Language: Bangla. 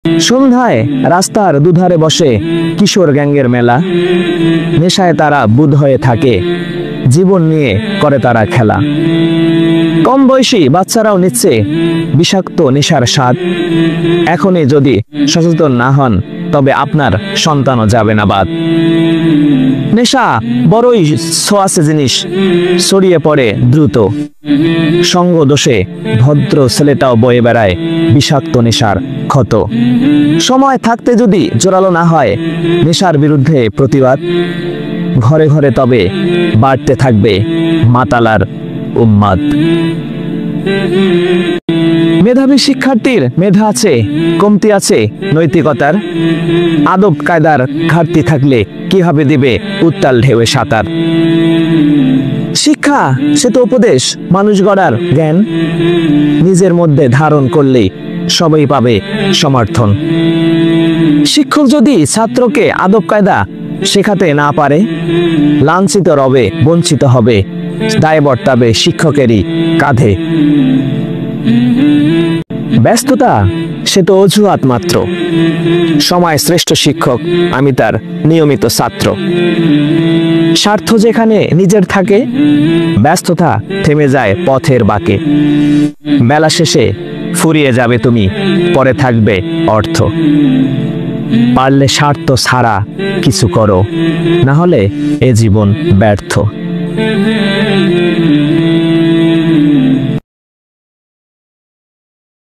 সন্ধ্যায় রাস্তার দুধারে বসে কিশোর গ্যাংয়ের মেলা, নেশায় তারা বুঁদ হয়ে থাকে, জীবন নিয়ে করে তারা খেলা। কম বয়সী বাচ্চারাও নিচ্ছে বিষাক্ত নেশার স্বাদ। এখনই যদি সচেতন না হন তবে আপনার সন্তানও যাবে না বাদ। নেশা বড়ই ছোঁয়াচে জিনিস, ছড়িয়ে পড়ে দ্রুত। সঙ্গ দোষে ভদ্র ছেলেটাও বয়ে বেড়ায় বিষাক্ত নেশার ক্ষত। সময় থাকতে যদি জোরালো না হয় নেশার বিরুদ্ধে প্রতিবাদ, ঘরে ঘরে তবে বাড়তে থাকবে মাতালার উম্মাদ। মেধাবী শিক্ষার্থীর মেধা আছে, কমতি আছে নৈতিকতার। আদব কায়দার ঘাটতি থাকলে কিভাবে দিবে উত্তাল ঢেউয়ে সাঁতার। শিক্ষা সে তো উপদেশ, মানুষ গড়ার জ্ঞান। নিজের মধ্যে ধারণ করলেই সবাই পাবে সমর্থন। শিক্ষক যদি ছাত্রকে আদব কায়দা শেখাতে না পারে, লাঞ্ছিত রবে, বঞ্চিত হবে, দায় বর্তাবে শিক্ষকেরই কাঁধে। ব্যস্ততা সে তো অজুহাত মাত্র, সময় শ্রেষ্ঠ শিক্ষক, আমি তার নিয়মিত ছাত্র। স্বার্থ যেখানে নিজের থাকে, ব্যস্ততা থেমে যায় পথের বাঁকে। বেলা শেষে ফুরিয়ে যাবে তুমি, পরে থাকবে অর্থ। পারলে স্বার্থ ছাড়া কিছু করো, না হলে এ জীবন ব্যর্থ।